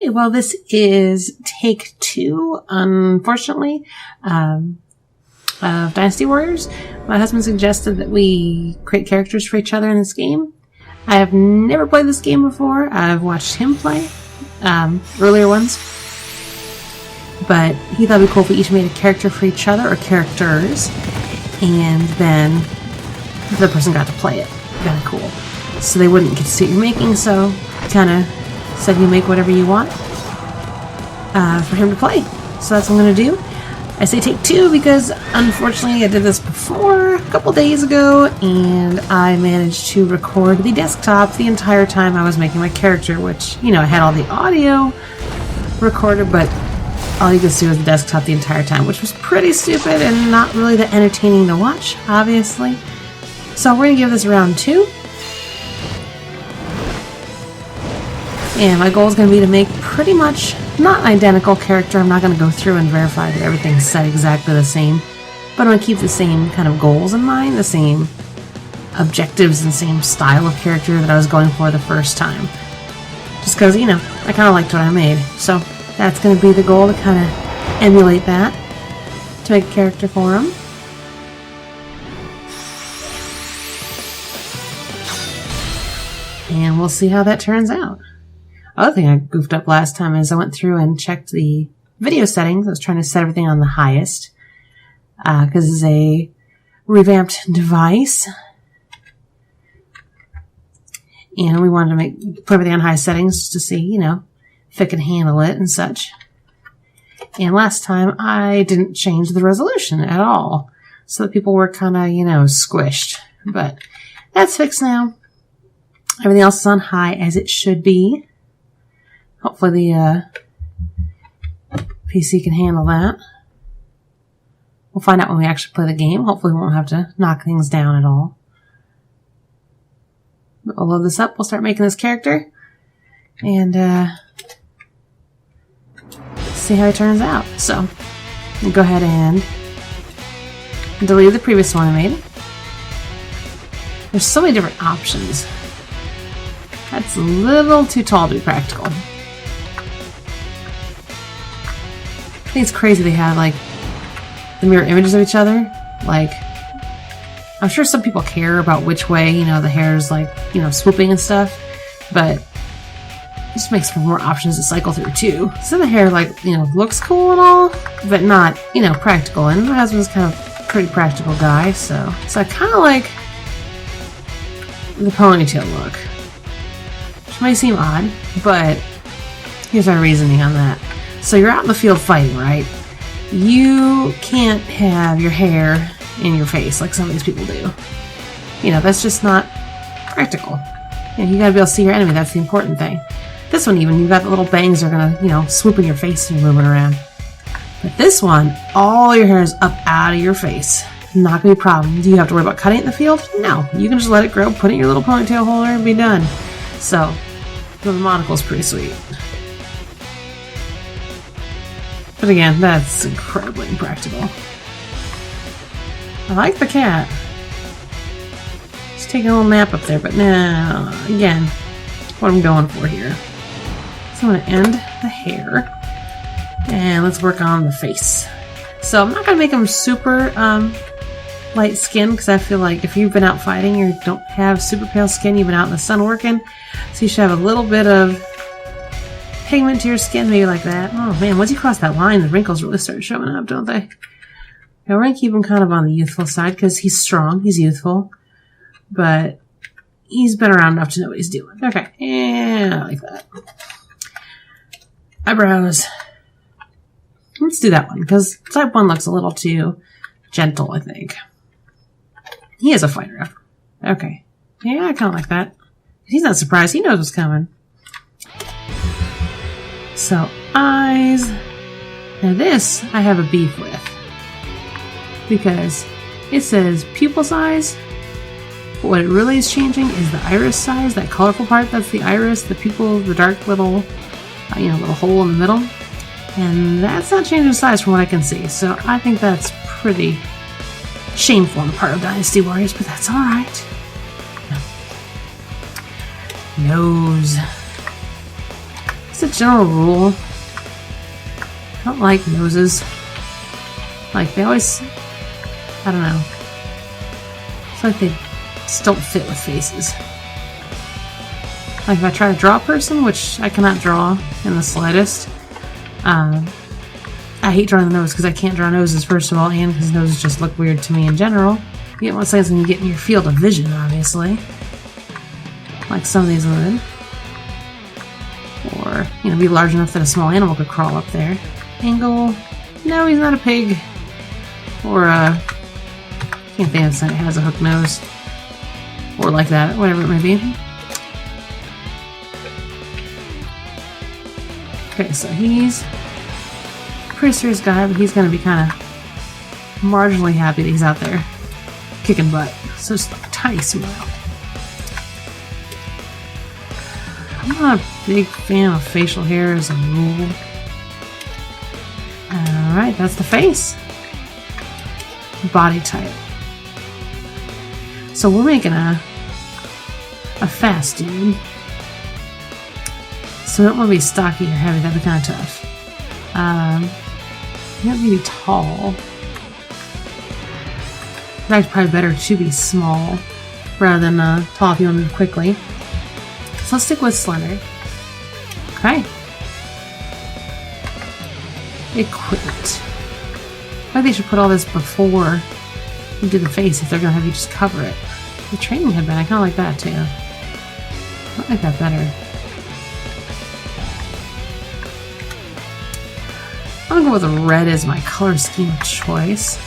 Well, this is take 2, unfortunately, of Dynasty Warriors. My husband suggested that we create characters for each other in this game. I have never played this game before. I've watched him play earlier ones. But he thought it'd be cool if we each made a character for each other, or characters, and then the person got to play it. Kind of cool. So they wouldn't get to see what you're making, so kind of said you make whatever you want for him to play. So that's what I'm going to do. I say take 2 because unfortunately I did this before a couple days ago, and I managed to record the desktop the entire time I was making my character, which, you know, I had all the audio recorded, but all you could see was the desktop the entire time, which was pretty stupid and not really that entertaining to watch, obviously. So we're going to give this round 2. And my goal is going to be to make pretty much not an identical character. I'm not going to go through and verify that everything's set exactly the same. But I'm going to keep the same kind of goals in mind, the same objectives and same style of character that I was going for the first time. Just because, you know, I kind of liked what I made. So that's going to be the goal, to kind of emulate that, to make a character for him. And we'll see how that turns out. Other thing I goofed up last time is I went through and checked the video settings. I was trying to set everything on the highest because this is a revamped device, and we wanted to put everything on high settings just to see, you know, if it can handle it and such. And last time I didn't change the resolution at all, so that people were kind of, you know, squished. But that's fixed now. Everything else is on high as it should be. Hopefully the PC can handle that. We'll find out when we actually play the game. Hopefully we won't have to knock things down at all. But we'll load this up. We'll start making this character. And see how it turns out. So, I'll go ahead and delete the previous one I made. There's so many different options. That's a little too tall to be practical. I think it's crazy they have, like, the mirror images of each other. Like, I'm sure some people care about which way, you know, the hair is, like, you know, swooping and stuff. But it just makes for more options to cycle through, too. So the hair, like, you know, looks cool and all, but not, you know, practical. And my husband's kind of a pretty practical guy, so I kind of like the ponytail look. Which might seem odd, but here's my reasoning on that. So you're out in the field fighting, right? You can't have your hair in your face like some of these people do. You know, that's just not practical. You know, you gotta be able to see your enemy. That's the important thing. This one even, you've got the little bangs that are gonna, you know, swoop in your face and you're moving around. But this one, all your hair is up out of your face. Not gonna be a problem. Do you have to worry about cutting it in the field? No. You can just let it grow, put it in your little ponytail holder, and be done. So, the monocle's pretty sweet. But again, that's incredibly impractical. I like the cat. He's taking a little nap up there, but now, again, what I'm going for here. So I'm going to end the hair. And let's work on the face. So I'm not going to make him super light skin, because I feel like if you've been out fighting, you don't have super pale skin, you've been out in the sun working, so you should have a little bit of pigment to your skin, maybe like that. Oh man, once you cross that line, the wrinkles really start showing up, don't they? Now we're going to keep him kind of on the youthful side, because he's strong, he's youthful, but he's been around enough to know what he's doing. Okay, yeah, like that. Eyebrows. Let's do that one, because type 1 looks a little too gentle, I think. He is a fighter. Okay. Yeah, I kind of like that. He's not surprised. He knows what's coming. So, eyes. Now this, I have a beef with. Because it says pupil size, but what it really is changing is the iris size. That colorful part, that's the iris. The pupil, the dark little, little hole in the middle. And that's not changing size from what I can see. So I think that's pretty shameful on the part of Dynasty Warriors, but that's alright. Nose. It's a general rule. I don't like noses. Like, they always... I don't know. It's like they just don't fit with faces. Like, if I try to draw a person, which I cannot draw in the slightest, I hate drawing the nose because I can't draw noses, first of all, and because noses just look weird to me in general. You get one sense when you get in your field of vision, obviously. Like some of these would. Or, you know, be large enough that a small animal could crawl up there. Angle. No, he's not a pig. Or a... can't think of something that has a hook nose. Or like that, whatever it may be. Okay, so he's a pretty serious guy, but he's going to be kind of marginally happy that he's out there kicking butt. So just like a tiny smile. I'm not a big fan of facial hair as a rule. Alright, that's the face. Body type. So we're making a fast dude. So we don't want to be stocky or heavy, that'd be kind of tough. You have to be tall. In fact, probably better to be small rather than tall if you want to move quickly. So let's stick with slender. Okay. Equipment. I think they should put all this before you do the face if they're going to have you just cover it. The training headband, I kind of like that too. I like that better. I'm going to go with red as my color scheme of choice.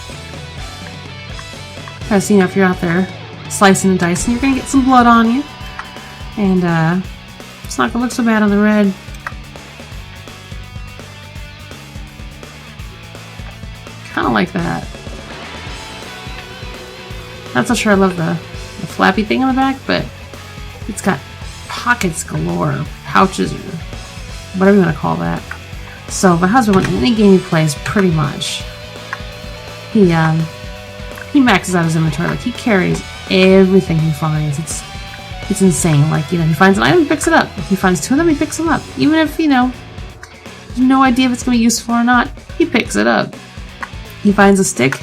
Because, you know, if you're out there slicing and dicing, you're going to get some blood on you. And it's not going to look so bad on the red. Kind of like that. Not so sure I love the flappy thing on the back, but it's got pockets galore, pouches, or whatever you want to call that. So my husband, in any game he plays, pretty much, he maxes out his inventory. Like, he carries everything he finds. It's insane. Like, you know, he finds an item, he picks it up. If he finds two of them, he picks them up. Even if, you know, there's no idea if it's going to be useful or not, he picks it up. He finds a stick,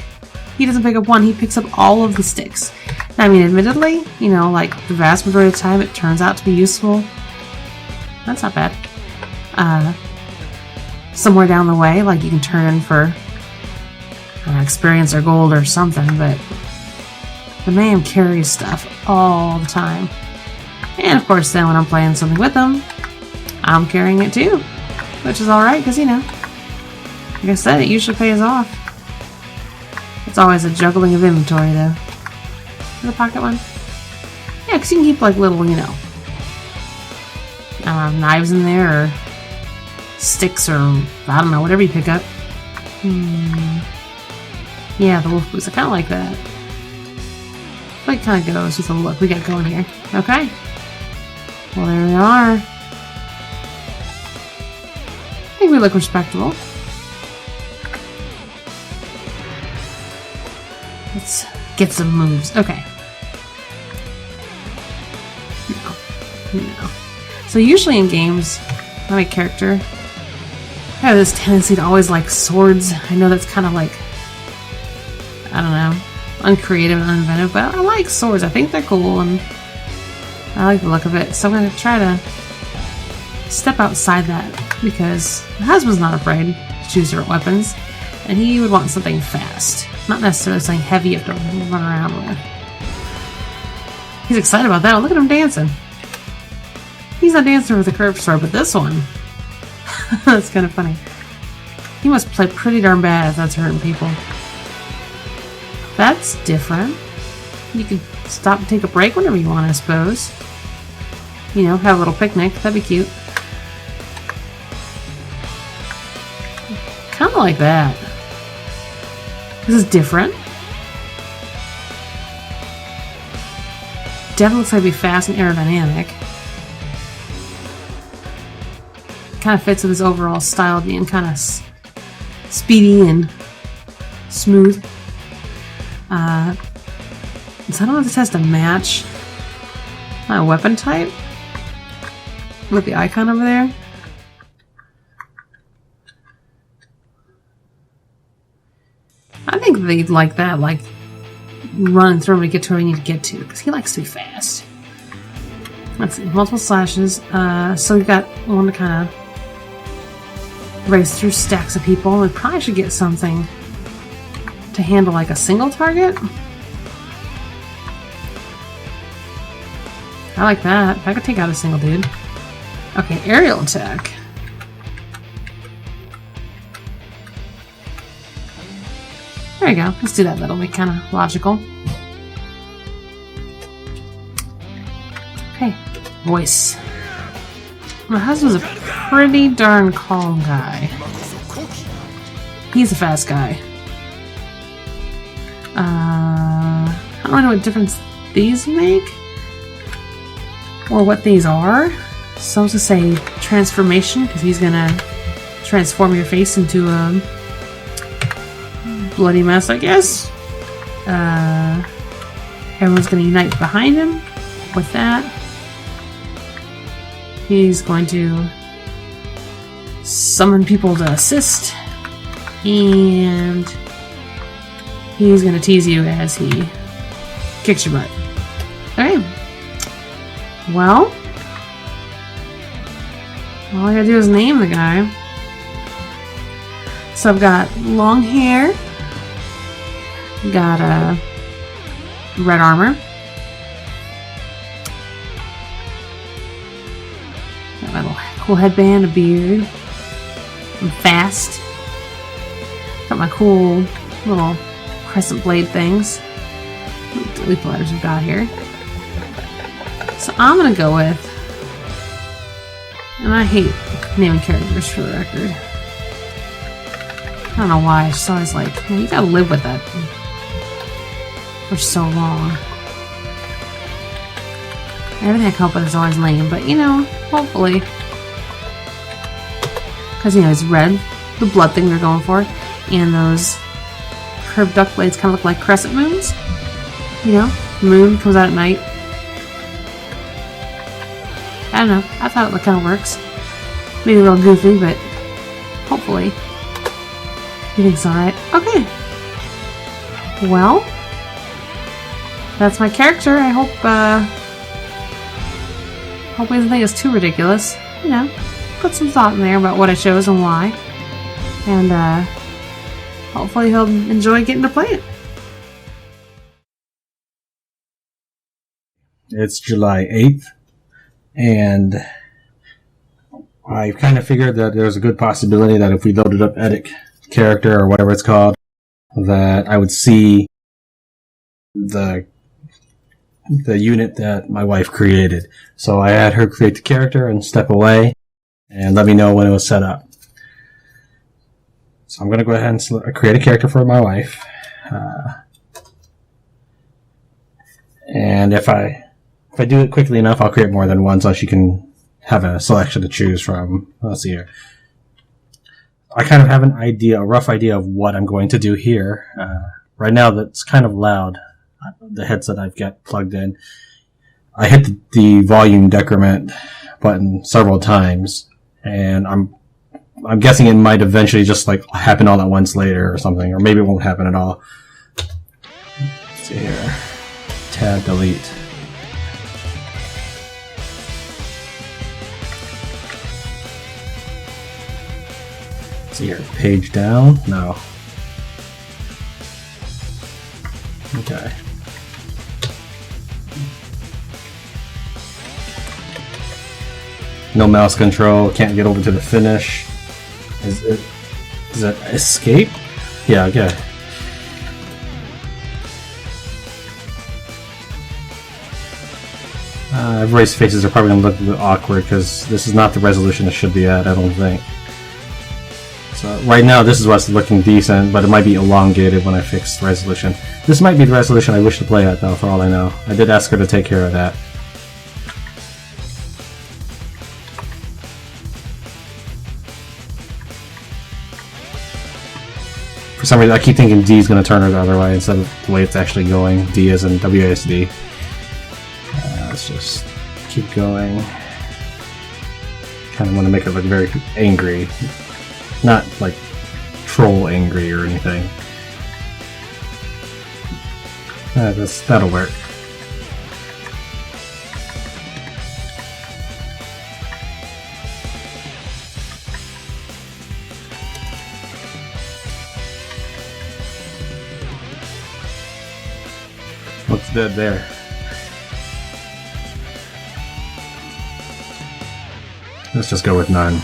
he doesn't pick up one, he picks up all of the sticks. I mean, admittedly, you know, like, the vast majority of the time it turns out to be useful. That's not bad. Somewhere down the way, like, you can turn in for experience or gold or something, but the man carries stuff all the time. And of course, then when I'm playing something with him, I'm carrying it too, which is alright, because, you know, like I said, it usually pays off. It's always a juggling of inventory, though. The pocket one? Yeah, because you can keep, like, little, you know, knives in there, or sticks, or I don't know, whatever you pick up. Yeah, the wolf boots. I kind of like that. But it kind of goes with the look we got going here. Okay. Well, there we are. I think we look respectable. Let's get some moves. Okay. No. So usually in games, my character, I have this tendency to always like swords. I know that's kind of like, I don't know, uncreative and uninventive, but I like swords. I think they're cool and I like the look of it. So I'm going to try to step outside that because my husband's not afraid to choose different weapons and he would want something fast. Not necessarily something heavy you have to run around with. He's excited about that one. Look at him dancing. He's not dancing with a curved sword, but this one. That's kind of funny. He must play pretty darn bad if that's hurting people. That's different. You can stop and take a break whenever you want, I suppose. You know, have a little picnic. That'd be cute. Kind of like that. This is different. Definitely looks like it'd be fast and aerodynamic. Kind of fits with his overall style being kind of speedy and smooth. So I don't know if this has to match my weapon type with the icon over there. think they'd like that, like running through him to get to where you need to get to, because he likes to be fast. Let's see, multiple slashes. So we've got one to kind of race through stacks of people. We probably should get something to handle like a single target. I like that. If I could take out a single dude. Okay, aerial attack. There you go. Let's do that. That'll be kind of logical. Okay. Voice. My husband's a pretty darn calm guy. He's a fast guy. I don't know what difference these make. Or what these are. So I was gonna say transformation, because he's gonna transform your face into a bloody mess, I guess. Everyone's gonna unite behind him with that. He's going to summon people to assist, and he's gonna tease you as he kicks your butt. Okay. Well, all I gotta do is name the guy. So I've got long hair, got red armor, got my little cool headband, a beard, I'm fast, got my cool little crescent blade things. Delete the letters we've got here. So I'm gonna go with, and I hate naming characters for the record. I don't know why, it's just always like, you gotta live with that for so long. Everything I come up with is always lame, but you know, hopefully. Because you know, it's red, the blood thing they're going for, and those curved duck blades kind of look like crescent moons. You know, the moon comes out at night. I don't know. I thought it kind of works. Maybe a little goofy, but hopefully he thinks alright. Okay. Well, that's my character. I hope he doesn't think it's too ridiculous. You know, put some thought in there about what I chose and why. And hopefully he'll enjoy getting to play it. It's July 8th. And I kind of figured that there was a good possibility that if we loaded up edit character or whatever it's called, that I would see the unit that my wife created. So I had her create the character and step away and let me know when it was set up. So I'm going to go ahead and create a character for my wife. And if I do it quickly enough, I'll create more than one so she can have a selection to choose from. Let's see here. I kind of have an idea, a rough idea of what I'm going to do here. Right now, that's kind of loud. The headset I've got plugged in. I hit the volume decrement button several times, and I'm guessing it might eventually just like happen all at once later or something, or maybe it won't happen at all. Let's see here. Tab delete. Here, page down? No. Okay. No mouse control, can't get over to the finish. Is that escape? Yeah, okay. Everybody's faces are probably going to look a bit awkward because this is not the resolution it should be at, I don't think. So right now this is what's looking decent, but it might be elongated when I fix the resolution. This might be the resolution I wish to play at though, for all I know. I did ask her to take care of that. For some reason I keep thinking D is going to turn her the other way instead of the way it's actually going. D as in WASD. Let's just keep going. Kind of want to make her look very angry. Not like troll angry or anything. That'll work. Looks dead there. Let's just go with none.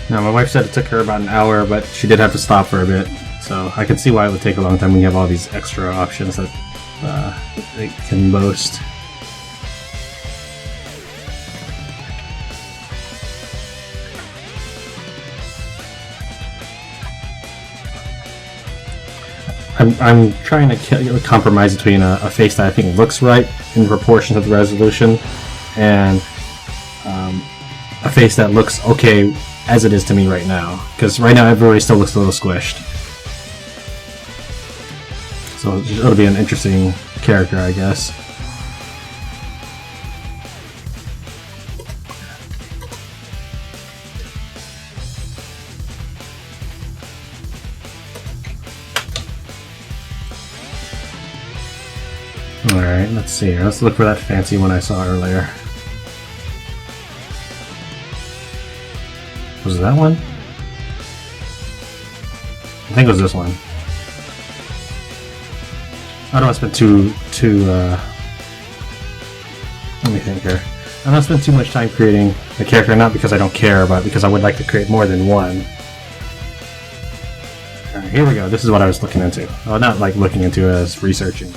Now, my wife said it took her about an hour, but she did have to stop for a bit. So I can see why it would take a long time when you have all these extra options that it can boast. I'm trying to compromise between a face that I think looks right in proportion to the resolution and a face that looks okay as it is to me right now. Because right now everybody still looks a little squished. So it'll be an interesting character, I guess. Alright, let's see here. Let's look for that fancy one I saw earlier. Was it that one? I think it was this one. I don't want to spend let me think here. I don't want to spend too much time creating a character, not because I don't care, but because I would like to create more than one. Alright, here we go. This is what I was looking into. Well, not like looking into it as researching.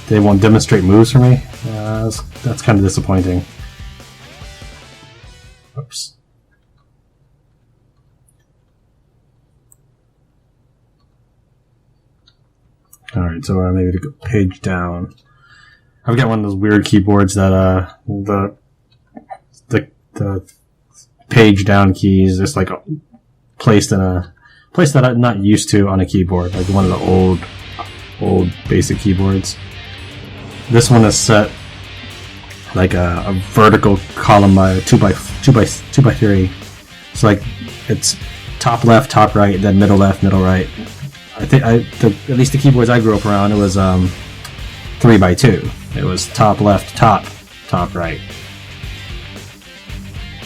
They won't demonstrate moves for me? That's kind of disappointing. Oops. Alright, so maybe to go page down. I've got one of those weird keyboards that the page down keys is like placed in a place that I'm not used to on a keyboard, like one of the old basic keyboards. This one is set like a vertical column by 2 by 3. So like it's top left, top right, then middle left, middle right. I think at least the keyboards I grew up around, it was 3 by 2. It was top left, top right.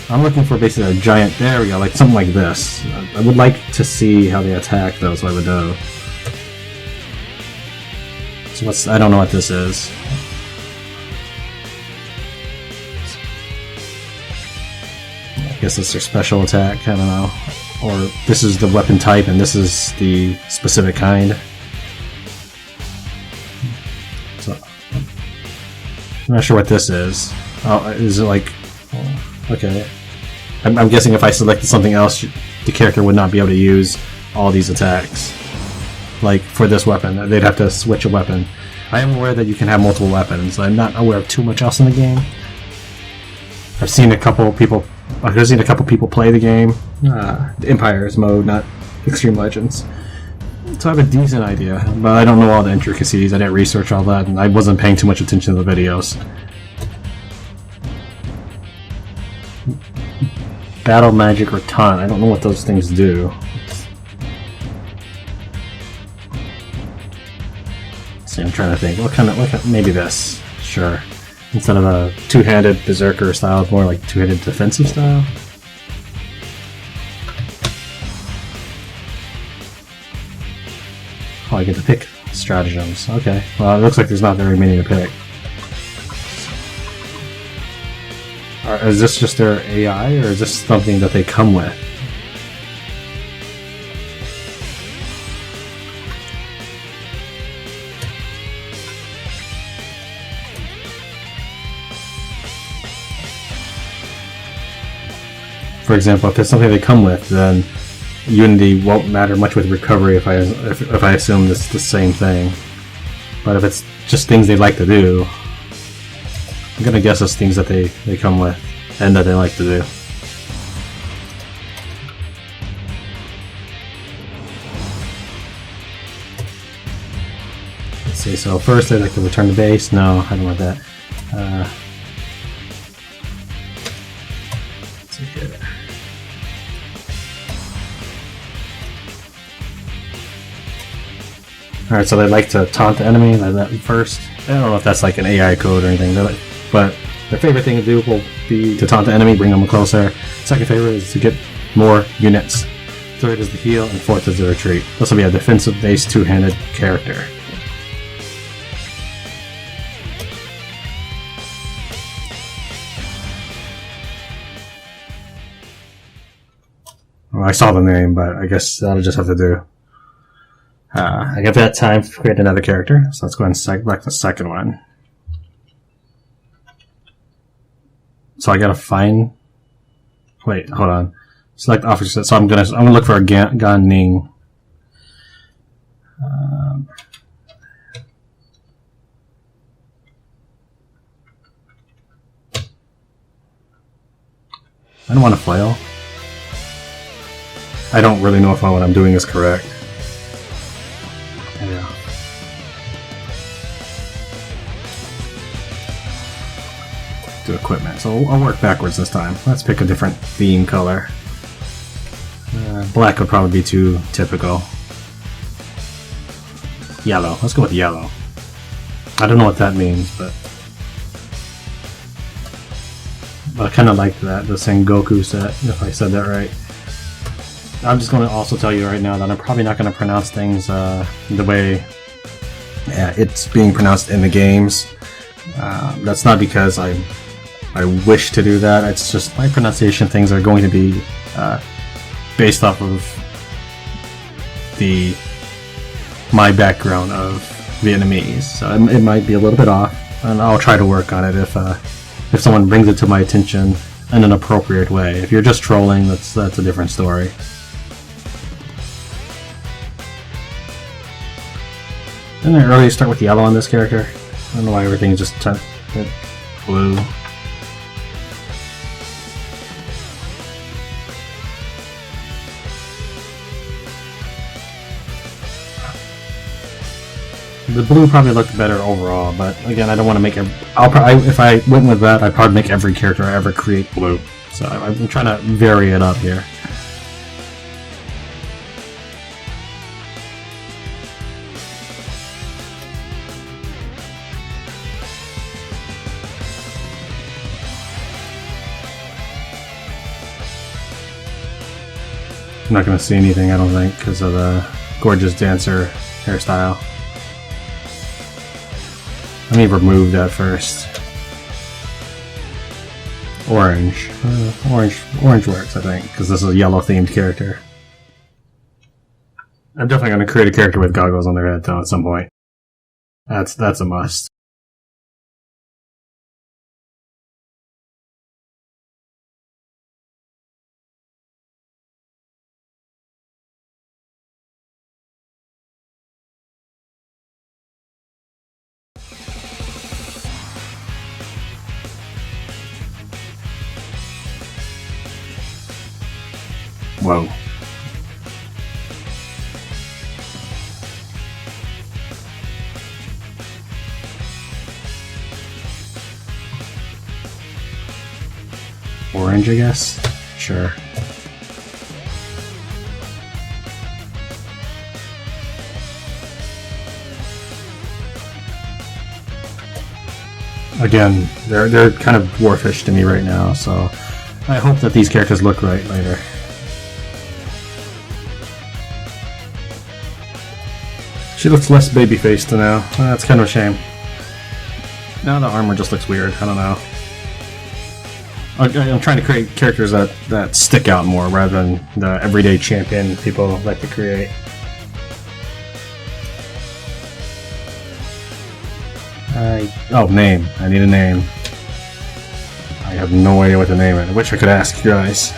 I'm looking for basically a giant. There we go, like something like this. I would like to see how they attack though, so I would know. So I don't know what this is. I guess it's their special attack. I don't know. Or this is the weapon type, and this is the specific kind. So I'm not sure what this is. Oh, is it like? Okay. I'm guessing if I selected something else, the character would not be able to use all these attacks. Like for this weapon, they'd have to switch a weapon. I am aware that you can have multiple weapons. I'm not aware of too much else in the game. I've seen a couple people play the game. The Empire's mode, not Extreme Legends. So I have a decent idea, but I don't know all the intricacies. I didn't research all that, and I wasn't paying too much attention to the videos. Battle Magic or Taunt. I don't know what those things do. See, I'm trying to think. What kind of maybe this. Sure. Instead of a two-handed berserker style, it's more like two-handed defensive style. Oh, I get to pick stratagems. Okay. Well, it looks like there's not very many to pick. Is this just their AI, or is this something that they come with? For example, if it's something they come with, then Unity won't matter much with recovery if I assume it's the same thing. But if it's just things they like to do, I'm gonna guess it's things that they come with and that they like to do. Let's see, so first I'd like to return to base. No, I don't want that. Let's see here. Alright, so they like to taunt the enemy like that first. I don't know if that's like an AI code or anything, but their favorite thing to do will be to taunt the enemy, bring them closer. Second favorite is to get more units. Third is the heal, and fourth is the retreat. This will be a defensive-based two-handed character. Well, I saw the name, but I guess that'll just have to do. I got that time to create another character, so let's go ahead and select the second one. So I gotta find. Wait, hold on. Select officer. So I'm gonna look for a Gan Ning. I don't want to flail. I don't really know if what I'm doing is correct. Yeah. Do equipment. So I'll work backwards this time. Let's pick a different theme color. Black would probably be too typical. Yellow. Let's go with yellow. I don't know what that means, but I kind of like that, the Sengoku set, if I said that right. I'm just going to also tell you right now that I'm probably not going to pronounce things the way it's being pronounced in the games. That's not because I wish to do that. It's just my pronunciation things are going to be based off of my background of Vietnamese. So it might be a little bit off, and I'll try to work on it if someone brings it to my attention in an appropriate way. If you're just trolling, that's a different story. Didn't I earlier start with yellow on this character? I don't know why everything is just blue. The blue probably looked better overall, but again, I don't want to make it. If I went with that, I'd probably make every character I ever create blue. So I'm trying to vary it up here. I'm not going to see anything, I don't think, because of the gorgeous dancer hairstyle. Let me remove that first. Orange. Orange works, I think, because this is a yellow-themed character. I'm definitely going to create a character with goggles on their head, though, at some point. That's a must. Whoa. Orange, I guess? Sure. Again, they're kind of dwarfish to me right now, so I hope that these characters look right later. She looks less baby-faced now. That's kind of a shame. Now the armor just looks weird. I don't know. I'm trying to create characters that stick out more rather than the everyday champion people like to create. Name. I need a name. I have no idea what to name it. I wish I could ask you guys.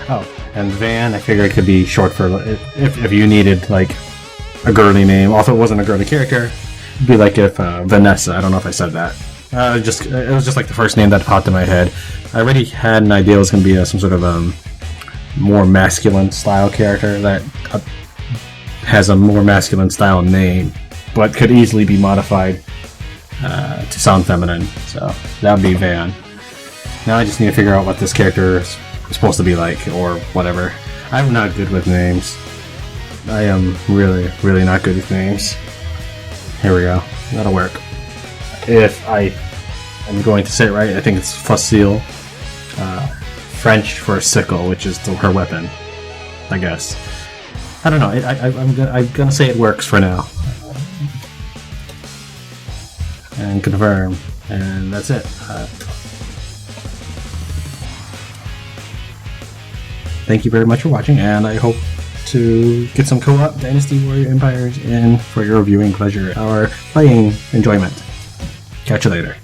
Oh, and Van, I figured it could be short for if you needed like a girly name. Also, it wasn't a girly character. It'd be like if Vanessa. I don't know if I said that. It was just like the first name that popped in my head. I already had an idea it was going to be some sort of more masculine style character that has a more masculine style name, but could easily be modified to sound feminine. So that would be Van. Now I just need to figure out what this character is supposed to be like, or whatever. I'm not good with names. I am really, really not good with names. Here we go. That'll work. If I am going to say it right, I think it's facile. French for sickle, which is her weapon, I guess. I don't know. I'm gonna say it works for now. And confirm. And that's it. Thank you very much for watching, and I hope to get some co-op Dynasty Warrior Empires in for your viewing pleasure or playing enjoyment. Catch you later.